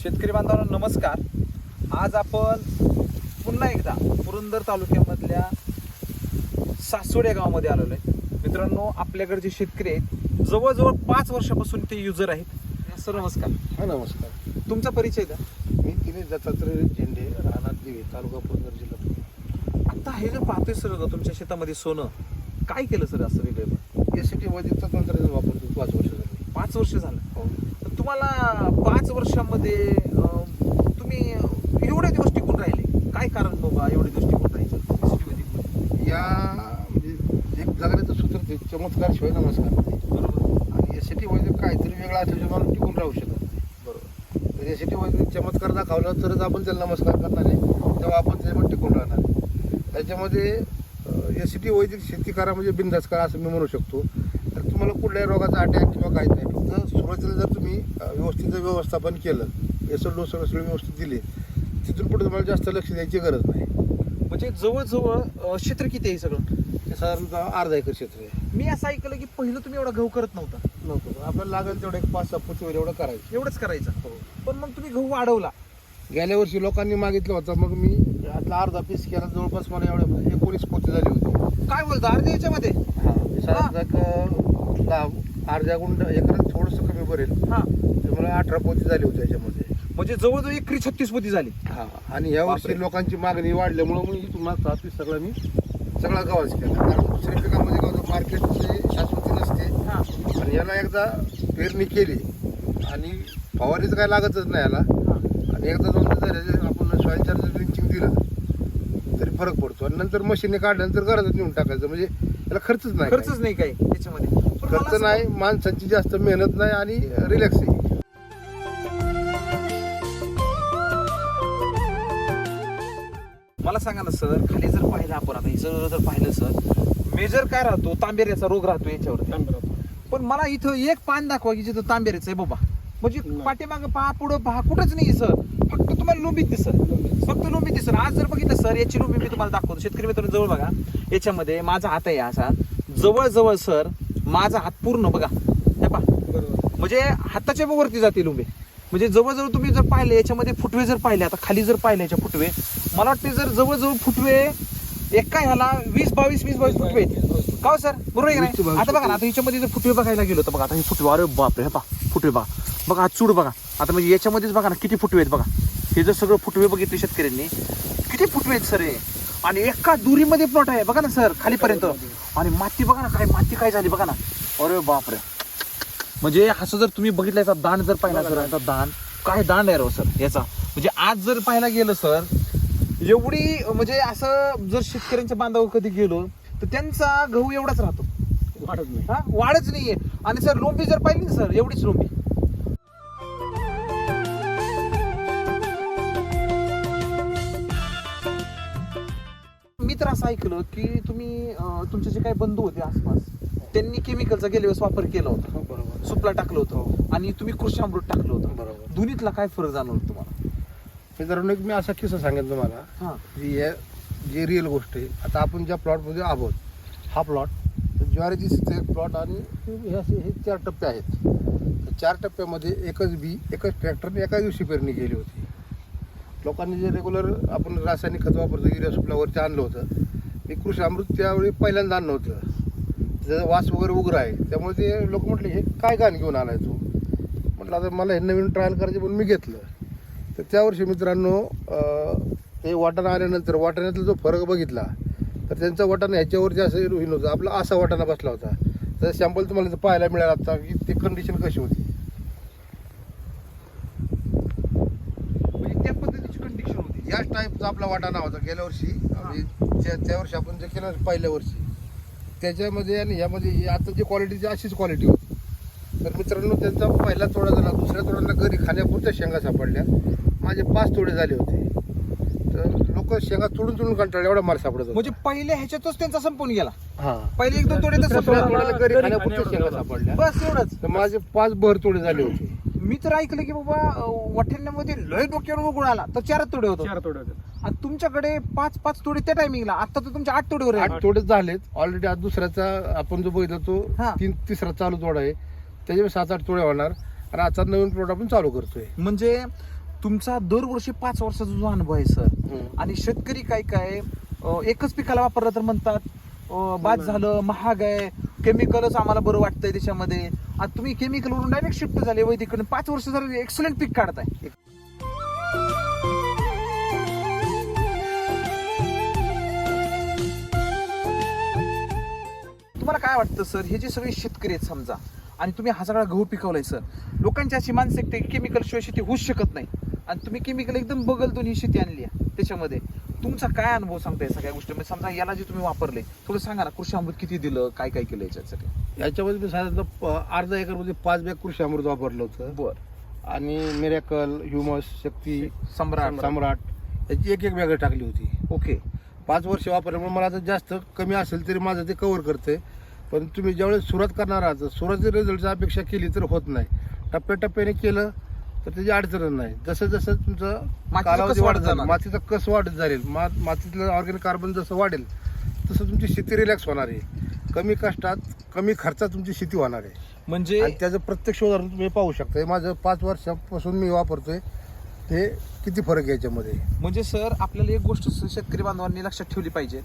शेतकरी बांधवांना नमस्कार. आज आपण पुन्हा एकदा पुरंदर तालुक्यामधल्या सासवड या गावामध्ये आलेलो आहे. मित्रांनो, आपल्याकडे जे शेतकरी आहेत जवळजवळ 5 वर्षापासून ते युजर आहेत. सर नमस्कार. हा नमस्कार. तुमचा परिचय द्या. मी दिनेश दत्तात्रय झेंडे, राहणार दिवे, तालुका पुरंदर, जिल्हा पुणे. आता हे जे पाहतोय सर तुमच्या शेतामध्ये सोनं काय केलं सर असं वेगळं? यासाठी वैदिकचा तंत्रज्ञान वापरतो 5 वर्ष झाली. 5 वर्ष झालं. हो. तर तुम्हाला 5 वर्षामध्ये तुम्ही एवढे दिवस टिकून राहिले, काय कारण बाबा एवढे दिवस टिकून राहायचं? या म्हणजे एक जगण्याचं सूत्र ते चमत्कार शिवाय नमस्कार. बरोबर. आणि यासाठी वैदिक काहीतरी वेगळा असल्याशिवाय माणूस टिकून राहू शकत नाही. बरोबर. तर यासाठी वैदिक चमत्कार दाखवला तरच आपण त्याला नमस्कार करणार आहे, तेव्हा आपण त्याच्यामध्ये टिकून राहणार आहे. त्याच्यामध्ये यासाठी वैदिक शेती करा म्हणजे बिनधास्त करा असं मी म्हणू शकतो. तर तुम्हाला कुठल्याही रोगाचा अटॅक किंवा काहीच नाही. फक्त सुरुवातीला जर तुम्ही व्यवस्थित व्यवस्थापन केलं, एसर डोस सगळे व्यवस्थित दिले, तिथून पुढे तुम्हाला जास्त लक्ष द्यायची गरज नाही. म्हणजे जवळजवळ क्षेत्र किती आहे सगळं? ते साधारणतः अर्धा एकर क्षेत्र आहे. मी असं ऐकलं की पहिलं तुम्ही एवढा गहू करत नव्हता. आपल्याला लागेल तेवढं एक 5-6 फुटीवर एवढं करायचं. एवढंच करायचं. पण मग तुम्ही गहू वाढवला. गेल्या वर्षी लोकांनी मागितलं होतं, मग मी यातला अर्धा पीस केला. जवळपास मला एवढ्या 19 पोती झाली होती. काय बोलता अर्ध्या याच्यामध्ये? अर्ध्या गुंठ एकरात थोडंसं कमी भरेल. हा, तर मला 18 पोती झाली होती याच्यामध्ये. म्हणजे जवळजवळ एकरी 36 पोती झाली. हा, आणि या बापरे. वर्षी लोकांची मागणी वाढल्यामुळं मग तुम्हाला 7 पीस सगळा मी सगळा गव्हाच केला. कारण दुसऱ्या पिकामध्ये गावचं मार्केटची शाश्वती नसते. हा, आणि याला एकदा पेरणी केली आणि फवारणीचं काय लागतच नाही याला. हा. आणि एकदा दोनदा जर आपण सॉईल चार्जर ड्रिंचिंग दिलं तरी फरक पडतो. आणि नंतर मशीनने काढल्यानंतर गरजच नेऊन टाकायचं, म्हणजे त्याला खर्चच नाही. खर्चच नाही काही त्याच्यामध्ये. पण मला खर्च असं- नाही, माणसांची जास्त मेहनत नाही आणि रिलॅक्स आहे. मला सांगा ना सर, खाली जर पाहिलं आपण आता हिचं जर पाहिलं सर, मेजर काय राहतो? तांबेऱ्याचा रोग राहतो याच्यावर. पण मला इथं एक पान दाखवा की जिथं तांबेऱ्याचं आहे बाबा. म्हणजे पाठीमागं पहा, पुढं पहा, कुठंच नाही सर. फक्त तुम्हाला लोंबीत दिसत, फक्त लोंबीत दिसत. आज जर बघितलं सर, याची लोंबी मी तुम्हाला दाखवतो. शेतकरी मित्रांनो जवळ बघा, याच्यामध्ये माझा हात आहे असा जवळ सर, माझा हात पूर्ण बघा हे पहा, म्हणजे हाताच्या वरती जाते लोंबी. म्हणजे जवळजवळ तुम्ही जर पाहिले याच्यामध्ये फुटवे जर पाहिले, आता खाली जर पाहिले याच्या फुटवे, मला वाटते जर जवळजवळ फुटवे एका ह्याला 20-22 फुटवे आहेत. का हो सर? बरोबर आहे का नाही? आता बघा ना, आता याच्यामध्ये जर फुटवे बघायला गेलो तर बघा, आता हे फुटवे, अरे बापरे, हे पहा फुटवे बघा, बघा चूड बघा. आता म्हणजे याच्यामध्येच बघा ना किती फुटवे आहेत बघा. हे जर सगळं फुटवे बघितले शेतकऱ्यांनी, किती फुटवे आहेत सर हे. आणि एका दुरीमध्ये प्लॉट आहे बघा ना सर, खालीपर्यंत. आणि माती बघा ना, काय माती काय झाली बघा ना. अरे बापरे. म्हणजे असं जर तुम्ही बघितलं, याचा दाण जर पाहिला सर, याचा दाण काय दांड आहे रो सर याचा. म्हणजे आज जर पाहायला गेलं सर, एवढी म्हणजे असं जर शेतकऱ्यांच्या बांधावर कधी गेलो तर त्यांचा गहू एवढाच राहतो, वाढत नाही. हा, वाढच नाहीये. आणि सर लोंबी जर पाहिली ना सर, एवढीच लोंबी. मी तर असं ऐकलं की तुम्ही तुमचे जे काही बंधू होते आसपास, त्यांनी केमिकलचा गेल्या वेळेस वापर केला होता. बरोबर. सुपला टाकलं होतं आणि तुम्ही कृषी अमृत टाकलं होतं. बरोबर. दोन्हीतला काय फरक जाणवला तुम्हाला? मित्रांनो, एक मी असा किस्सा सांगेन तुम्हाला, हा, जी जी रिअल गोष्ट आहे. आता आपण ज्या प्लॉटमध्ये आहोत, हा प्लॉट ज्वारीची एक प्लॉट आणि हे 4 टप्पे आहेत. तर 4 टप्प्यामध्ये एकच ट्रॅक्टरने एका दिवशी पेरणी केली होती. लोकांनी जे रेग्युलर आपण रासायनिक खत वापरतो, युरिया सुपलावरती आणलं होतं. मी कृषी अमृत त्यावेळी पहिल्यांदा आणलं होतं. त्याचा वास वगैरे उग्र आहे, त्यामुळे ते लोक म्हटले, हे काय गाण घेऊन आलाय तू? म्हटलं आता मला हे नवीन ट्रायल करायचे म्हणून मी घेतलं. तर त्या वर्षी मित्रांनो, हे वाटाणा आल्यानंतर वाटाण्यातला जो फरक बघितला तर त्यांचा वाटाणा ह्याच्यावर जास्त होईल होता, आपला असा वाटाणा बसला होता. तर सॅम्पल तुम्हाला पाहायला मिळाला आता की ती कंडिशन कशी होती. म्हणजे त्या पद्धतीची कंडिशन होती. याच टाईपचा आपला वाटाणा होता गेल्या वर्षी. त्या वर्षी आपण जे केलं पहिल्या वर्षी त्याच्यामध्ये आणि ह्यामध्ये आता जी क्वालिटीची अशीच क्वालिटी होती. तर मित्रांनो, त्यांचा पहिला तोडा झाला, दुसऱ्या तोड्यांना घरी खाण्यापुरत्या शेंगा सापडल्या. माझे 5 तोडे झाले होते. तर लोक शेंगा तोडून कंटाळले, एवढा माल सापडत होता. म्हणजे पहिल्या ह्याच्यातच त्यांचा संपून गेला. हा, पहिले 1-2 तोडे तर दुसऱ्या संपला. तोड्याला घरी खाण्यापुरत्या शेंगा सापडल्या. बस एवढंच. तर माझे 5 भर तोडे झाले होते. मी तर ऐकलं की बाबा वाठ्यामध्ये लय डोक्यावर उघड आला तर 4 तोडे होतो. 4 तोडे होते. आणि तुमच्याकडे 5 तोडे त्या टायमिंगला. आता तर तुमच्या 8 तोडेवर आहे. 8 तोडे झालेत ऑलरेडी. आज दुसऱ्याचा आपण जो बघितला तो हा. तिसरा चालू तोडा आहे. त्याच्यामुळे 7-8 तोडे होणार. आणि आजचा नवीन प्लॉट आपण चालू करतोय. म्हणजे तुमचा दरवर्षी 5 वर्षाचा जो अनुभव आहे सर, आणि शेतकरी काय एकच पिकाला वापरलं तर म्हणतात बाद झालं, महाग आहे, केमिकलच आम्हाला बरं वाटतंय त्याच्यामध्ये. आता तुम्ही केमिकल वरून डायरेक्ट शिफ्ट झाले वैदिकडे, 5 वर्ष जर एक्सलंट पीक काढताय. तुम्हाला काय वाटतं सर, हे जे सगळे शेतकरी आहेत समजा, आणि तुम्ही हा सगळा गहू पिकवलाय सर, लोकांची अशी मानसिकता केमिकल शिवाय शेती होऊच शकत नाही, आणि तुम्ही केमिकल एकदम बगलतून ही शेती आणली आहे, त्याच्यामध्ये तुमचा काय अनुभव सांगताय सगळ्या गोष्टी? समजा याला जे तुम्ही वापरले, थोडं सांगा ना, कृषी अमृत किती दिलं, काय काय केलं याच्यासाठी? याच्यामध्ये मी साधारणतः अर्धा एकरमध्ये 5 बॅग कृषी अमृत वापरलं होतं. बर. आणि मिरॅकल, ह्युमस, शक्ती, सम्राट याची एक बॅग टाकली होती. ओके. 5 वर्ष वापरल्यामुळे मला आता जास्त कमी असेल तरी माझं ते कव्हर करते. पण तुम्ही ज्यावेळेस सुरुवात करणार आहात, सुरुवातीच्या रिझल्टची अपेक्षा केली तर होत नाही. टप्प्याटप्प्याने केलं तर त्याची अडचण नाही. जसं जसं तुमचं कालावधी वाढत जाईल, मातीचा कस वाढत जाईल, मातीतलं ऑर्गॅनिक कार्बन जसं वाढेल तसं तुमची शेती रिलॅक्स होणार आहे. कमी कष्टात कमी खर्चात तुमची शेती होणार आहे. म्हणजे आणि त्याचं प्रत्यक्ष उदाहरण तुम्ही पाहू शकता. हे माझं 5 वर्षापासून मी वापरतोय, ते किती फरक आहे याच्यामध्ये. म्हणजे सर, आपल्याला एक गोष्ट शेतकरी बांधवांनी लक्षात ठेवली पाहिजे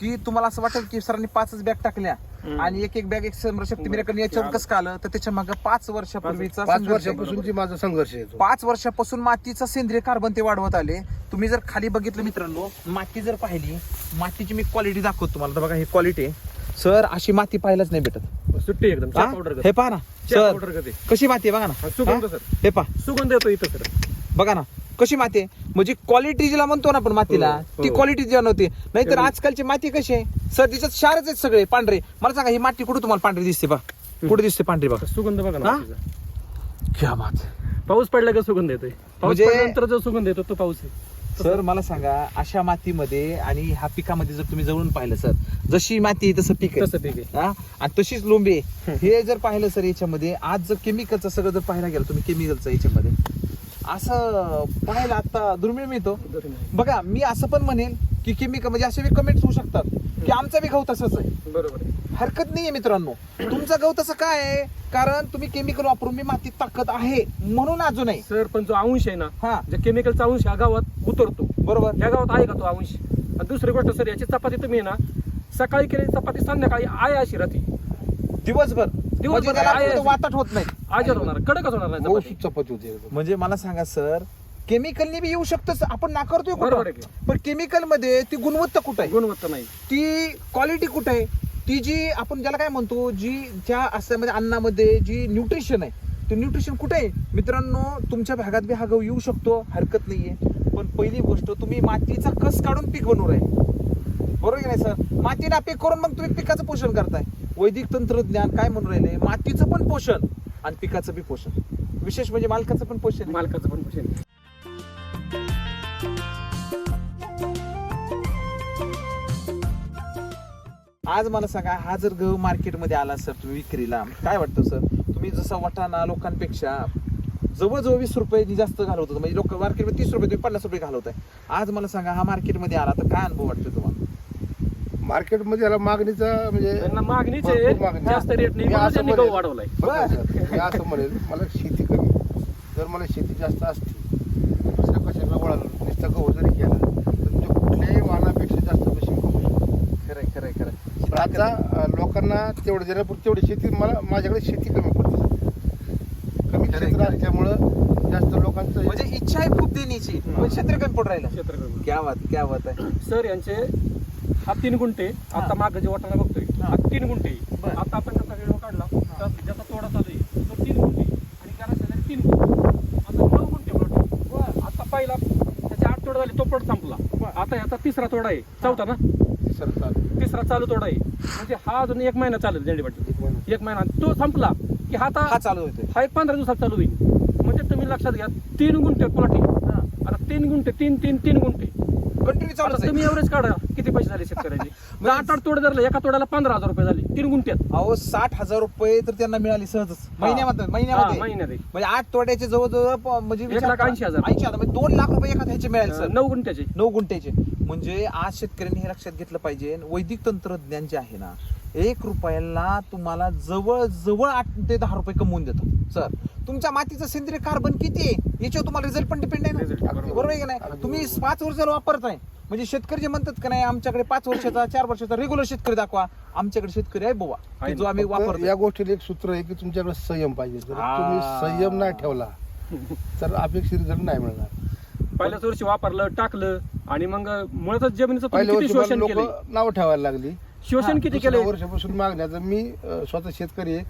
की तुम्हाला असं वाटेल की सरांनी 5च बॅग टाकल्या आणि एक बॅग एक शक्ती मिरॅकल याच्यावर कसं का आलं, तर त्याच्या मागे 5 वर्षापूर्वीचा 5 वर्षापासूनची माझा संघर्ष आहे. 5 वर्षापासून मातीचा सेंद्रिय कार्बन ते वाढवत आले. तुम्ही जर खाली बघितलं मित्रांनो, माती जर पाहिली, मातीची मी क्वालिटी दाखवतो तुम्हाला. तर बघा ही क्वालिटी सर, अशी माती पाहायलाच नाही भेटत. सुट्टी एकदम चहा पावडर हे पहा ना चहा सर, पावडर कधी कशी माती आहे बघा ना. सुगंध सर, हे पहा, सुगंध येतो इथं सर. बघा ना कशी माती आहे. म्हणजे क्वालिटी जिला म्हणतो ना आपण मातीला, हो, ती हो. क्वालिटी जाणवते. नाहीतर आजकालची माती कशी आहे सर, तिच्यात क्षारच आहेत सगळे पांढरे. मला सांगा, ही माती कुठे तुम्हाला पांढरी दिसते? बा कुठे दिसते पांढरी? बघा सुगंध बघा ना हा? मातीचा. क्या बात. पाऊस पडला का सुगंध येतोय. पाऊस म्हणजे- पडल्यानंतर जो सुगंध येतो तो पाऊस आहे. सर मला सांगा, अशा मातीमध्ये आणि ह्या पिकामध्ये जर तुम्ही जवळून पाहिलं सर, जशी माती आहे तसं पीक आहे. तसं पीक आहे. हा? आणि तशीच लोंबे हे जर पाहिलं सर याच्यामध्ये, आज जर केमिकलचं सगळं जर पाहायला गेलं तुम्ही, केमिकलचं याच्यामध्ये असं पाहायला आता दुर्मिळ मिळतो. बघा, मी असं पण म्हणेन की केमिकल म्हणजे असे कमेंट्स होऊ शकतात की आमचा बी गहू तसंच आहे. बरोबर आहे. हरकत नाहीये मित्रांनो, तुमचा गहू तसं काय आहे, कारण तुम्ही केमिकल वापरून मी मातीत ताकद आहे म्हणून अजून आहे. सर पण जो अंश आहे ना, हा जे केमिकलचा अंश ह्या गावात उतरतो, बरोबर. ह्या गावात आहे का तो अंश? आणि दुसरी गोष्ट सर, याची चपाती तुम्ही आहे ना, सकाळी केलेली चपाती संध्याकाळी आहे अशी राहते दिवसभर म्हणजे त्याला आहे कुठं अशी. वातट होत नाही. आजार होणार, कडकच होणार नाही मऊ चपाती. चपाती होती एकदम. म्हणजे मला सांगा सर, केमिकलने बी येऊ शकतं, आपण नाकारतोय बरोबर कुठं, आहे. पण केमिकल मध्ये ती गुणवत्ता कुठं आहे, गुणवत्ता नाही. ती क्वालिटी कुठं आहे, ती जी आपण ज्याला काय म्हणतो, जी ज्या असल्यामध्ये अन्नामध्ये जी न्यूट्रिशन आहे, ते न्यूट्रिशन कुठे आहे मित्रांनो? तुमच्या भागात बी हा गहू येऊ शकतो, हरकत नाहीये. पण पहिली गोष्ट, तुम्ही मातीचा कस काढून पीक बनवू आहे, बरोबर की नाही सर? मातीला पीक करून मग तुम्ही पिकाचं पोषण करताय. वैदिक तंत्रज्ञान काय म्हणून राहिले, मातीचं पण पोषण आणि पिकाचं बी पोषण, विशेष म्हणजे मालकाचं पण पोषण आहे. मालकाचं पण पोषण. आज मला सांगा, हा जर गहू मार्केटमध्ये आला सर, तुम्ही विक्रीला, काय वाटतं सर? तुम्ही जसा वाटाणा लोकांपेक्षा जवळजवळ 20 रुपये जास्त घालवत होता, म्हणजे लोक मार्केटमध्ये 30 रुपये, तुम्ही 50 रुपये घालवताय. आज मला सांगा, हा मार्केटमध्ये आला तर काय अनुभव वाटतो तुम्हाला? मार्केटमध्ये याला मागणीचा म्हणजे त्यांना मागणीच भरपूर आहे, मागणी. जास्त रेट नाही मी म्हणून असं त्यांनी म्हणेल. गहू वाढवलाय. बघा सर, मी असं म्हणेल, मला शेती कमी, जर मला शेती जास्त असती, दुसऱ्या कशाला वळालं, नुसतं गहू जरी केला तर तुमच्या कुठल्याही वाहनापेक्षा जास्त पैसे कमवू शकतो. खरंय खरंय खरंय. पण आता लोकांना तेवढं देण्यापुरती तेवढी शेती, माझ्याकडे शेती कमी पडते. कमी क्षेत्र असल्यामुळं जास्त लोकांचं म्हणजे इच्छा आहे खूप देण्याची, पण क्षेत्र कमी पडून राहिलं. क्षेत्र कमी. क्या बात आहे. सर यांचे हा 3 गुंठे, आता माग जे वाटाणा बघतोय हा 3 गुंठे. बरं. आता आपण त्याचा व्हिडिओ काढला, तर ज्याचा तोडा चालू आहे तो 3 गुंठे आणि त्याला शेजारी 3 गुंठे, आता 9 गुंठे प्लॉट आहे. आता पहिला त्याचे 8 तोडा झाले, तो प्लॉट संपला. आता याचा 3रा तोडा आहे, चौथा ना, तिसरा चालू तोडा आहे. म्हणजे हा अजून 1 महिना चालेल झेंडीपाटी, 1 महिना तो संपला की हा हा आता चालू होतोय. हा एक 15 दिवसात चालू होईल. म्हणजे तुम्ही लक्षात घ्या, 3 गुंठे प्लॉट आहे. आता 3 गुंठे, 3 गुंठे कंटिन्यू चालू आता तुम्ही एव्हरेज काढा, किती पैसे झाले शेतकऱ्याचे? 8 तोड धरले, एका तोड्याला 15,000 रुपये झाले 3 गुंठ्यात. अहो 60,000 रुपये तर त्यांना मिळाली सहजच हा, महिन्यामध्ये. महिन्यात आहे. म्हणजे 8 तोड्याचे जवळजवळ म्हणजे 1,80,000. 80,000 म्हणजे 2 लाख रुपये एका ह्याचे मिळाले सर, 9 गुंठ्याचे. 9 गुंठ्याचे. म्हणजे आज शेतकऱ्यांनी हे लक्षात घेतलं पाहिजे, वैदिक तंत्रज्ञान जे आहे ना, 1 रुपयाला तुम्हाला जवळ 8 ते 10 रुपये कमवून देतो सर. तुमच्या मातीचं सेंद्रिय कार्बन किती आहे याच्यावर तुम्हाला रिझल्ट पण डिपेंड आहे Result, ना, बरोबर. बरोबर आहे की नाही. तुम्ही 5 वर्षाला वापरताय म्हणजे शेतकरी जे म्हणतात का नाही आमच्याकडे 5 वर्षाचा 4 वर्षाचा रेग्युलर शेतकरी दाखवा, आमच्याकडे शेतकरी आहे बुवा की आहे जो आम्ही फक्त वापरतो. या गोष्टीला एक सूत्र आहे की तुमच्याकडे संयम पाहिजे. जर हा. तुम्ही संयम नाही ठेवला तर अपेक्षित रिझल्ट नाही मिळणार. पहिल्याच वर्षी वापरलं टाकलं आणि मग मुळातच जमिनीचं तुम्ही पहिल्या किती वर्षी शोषण लोक केलंय, नाव ठेवायला लागली. शोषण किती दुसऱ्या केलंय. वर्षापासून मागण्याचं मी स्वतः शेतकरी आहे,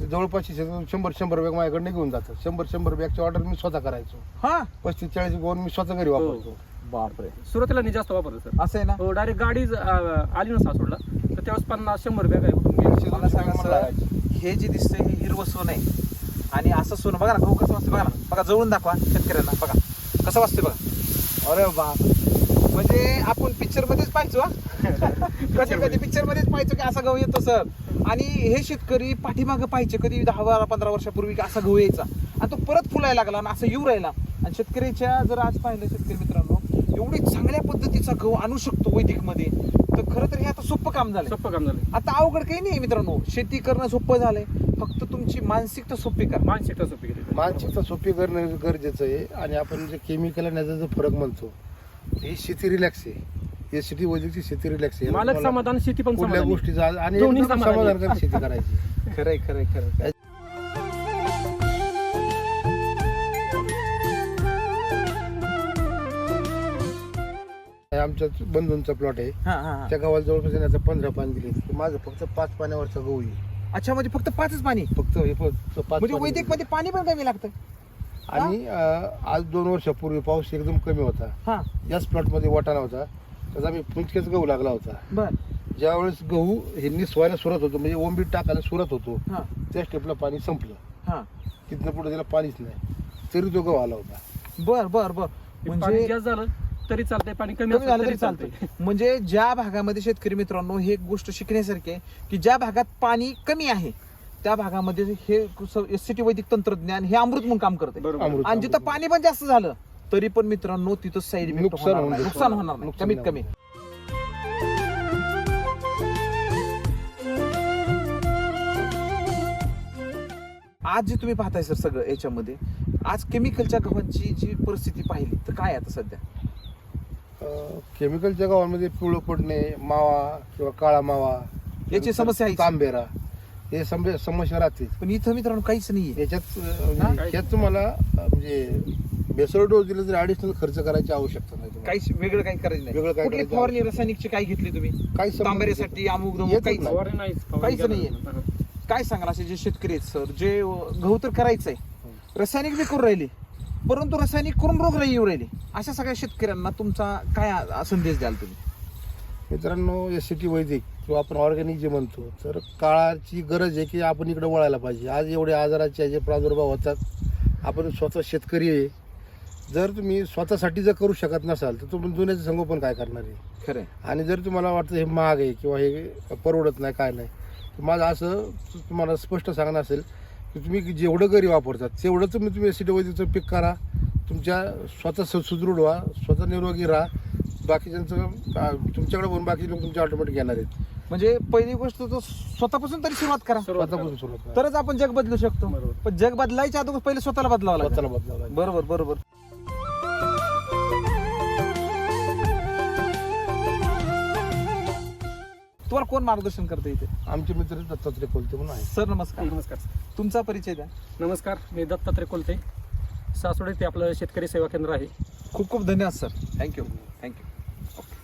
जवळपास 100 बॅग माझ्याकडे निघून जातात. 100 बॅगची ऑर्डर मी स्वतः करायचो. हा 35-40 गोण मी स्वतः घरी वापरतो. बापरे, सुरुवातीला नाही जास्त वापरलं सर. असं आहे ना. हो डायरेक्ट गाडी आली ना सासवडला तर त्यावेळेस 50-100 बॅग आहे उठून गेल्या. मला सांगा सर, हे जे दिसतंय हे हिरवं सोनं आहे आणि असं सोनं बघा ना, गहू कसं वाजते बघा ना, बघा जवळून दाखवा शेतकऱ्यांना, बघा कसं वाजते बघा. अरे बाप, म्हणजे आपण पिक्चर मध्येच पाहायचो कधी पिक्चर मध्येच पाहायचो की असा गहू येतो सर. आणि हे शेतकरी पाठीमागं पाहायचे कधी 10-15 वर्षापूर्वी की असा गहू यायचा आणि तो परत फुलायला लागला आणि असं येऊ राहिला. आणि शेतकऱ्याच्या जर आज पाहिलं शेतकरी मित्रांनो, एवढी चांगल्या पद्धतीचा गहू आणू शकतो वैदिक मध्ये, तर खरं तर हे आता सोपं काम झालं. सोपं काम झालं. आता अवघड काही नाही मित्रांनो, शेती करणं सोपं झालंय, फक्त तुमची मानसिकता सोपी करा. मानसिकता सोपी केली. मानसिकता सोपी करणं गरजेचं आहे. आणि आपण जे केमिकल आणि याचा जो फरक म्हणतो, ही शेती रिलॅक्स आहे. ही शेती वैदिकची शेती रिलॅक्स आहे. मालक समाधान, शेती पण कुठल्या समाधानी. गोष्टीचा आणि दोन्ही एकदम समाधानी. समाधानकारक शेती करायची. खरंय खरंय खरंय. आमच्या बंधूंचा प्लॉट आहे, हा हा हा. त्या गावाला जवळपास याचा 15 पाणी दिले. माझं फक्त 5 पाण्यावरचा गहू आहे. अच्छा, म्हणजे फक्त 5च पाणी, फक्त हे 5 म्हणजे वैदिक मध्ये पाणी पण कमी लागतं. आणि आज 2 वर्षापूर्वी पाऊस एकदम कमी होता. हा याच प्लॉटमध्ये वाटाणा होता, त्याचा आम्ही पुंचकेच गहू लागला होता. बर. ज्यावेळेस गहू हे निसवायला सुरुवात होतो, म्हणजे ओंबीट टाकायला सुरुवात होतो, हा त्या स्टेपला पाणी संपलं. हा. तिथनं पुढे त्याला पाणीच नाही, तरी तो गहू आला होता. बर बर बर. पाणी म्हणजे जास्त झालं तरी चालतंय, पाणी कमी कमी असलं झालं तरी तरी चालतंय. चालतंय. म्हणजे ज्या भागामध्ये शेतकरी मित्रांनो, हे एक गोष्ट शिकण्यासारखी आहे की ज्या भागात पाणी कमी आहे त्या भागामध्ये हे एससीटी वैदिक तंत्रज्ञान हे अमृत म्हणून काम करते. बरोबर. अमृत. आणि जिथं पाणी पण जास्त झालं तरी पण मित्रांनो तिथं साईड इफेक्ट नुकसान होणार होणार नाही, नाही. नुकसान होणार नाही नुकसान कमीत नाही कमी. आज जे तुम्ही पाहताय सर सगळं याच्यामध्ये, आज केमिकलच्या गव्हांची जी परिस्थिती पाहिली तर काय आहे आता सध्या? केमिकलच्या गावांमध्ये पिवळं पडणे, मावा किंवा काळा मावा, याची समस्या आहे. तांबेरा, हे समस्या राहते. पण इथं मित्रांनो काहीच नाहीये. याच्यात हा? याच्यात तुम्हाला म्हणजे बेसळ डोस दिला तरी ऍडिशनल खर्च करायची आवश्यकता नाही तुम्हाला. काहीच वेगळं काही करायचं वेगळं नाही. काय कुठली करायचं? फवारणी रासायनिकची काय घेतली तुम्ही? काही संबंध तांबेऱ्यासाठी अमुक धमुक येतच काहीच नाही. फवारणी नाहीच, फवारणी काहीच करायला नाहीये. नाही. काय सांगाल असे जे शेतकरी आहेत सर, जे गहू तर करायचंय, रासायनिक बी करून राहिले, परंतु रासायनिक करून रोगराई येऊ राहिली, अशा सगळ्या शेतकऱ्यांना तुमचा काय संदेश द्याल तुम्ही? मित्रांनो, एससीटी वैदिक किंवा आपण ऑर्गॅनिक जे म्हणतो, तर काळाची गरज आहे की आपण इकडे वळायला पाहिजे. आज एवढे आजाराचे जे प्रादुर्भाव होतात, आपण स्वतः शेतकरी आहे. जर तुम्ही स्वतःसाठी जर करू शकत नसाल तर तुम्ही जुन्याचं संगोपन काय करणार आहे? खरंय. आणि जर तुम्हाला वाटतं हे महाग आहे किंवा हे परवडत नाही, काय नाही, तर माझं असं तुम्हाला स्पष्ट सांगणं असेल की तुम्ही जेवढं घरी वापरतात तेवढं तुम्ही एससीटी वैदिकचं पीक करा. तुमच्या स्वतः सुदृढ व्हा, स्वतः निरोगी राहा. बाकीच्यांचं तुमच्याकडे बघून बाकी लोक तुमच्या ऑटोमॅटिक येणार आहेत. म्हणजे पहिली गोष्ट तो स्वतःपासून तरी सुरुवात करा, स्वतःपासून सुरुवात करा. तरच आपण जग बदलू शकतो. बरोबर. पण जग बदलायच्या अगोदर पहिले स्वतःला बदलावं लागेल. स्वतःला बदलावं लागेल. बरोबर बरोबर. तुम्हाला कोण मार्गदर्शन करते इथे? आमचे मित्र दत्तात्रय कोलते म्हणून आहे. सर नमस्कार. नमस्कार. तुमचा परिचय द्या. नमस्कार, मी दत्तात्रय कोलते, सासवड ते आपलं शेतकरी सेवा केंद्र आहे. खूप खूप धन्यवाद सर. Thank you thank you. ओके.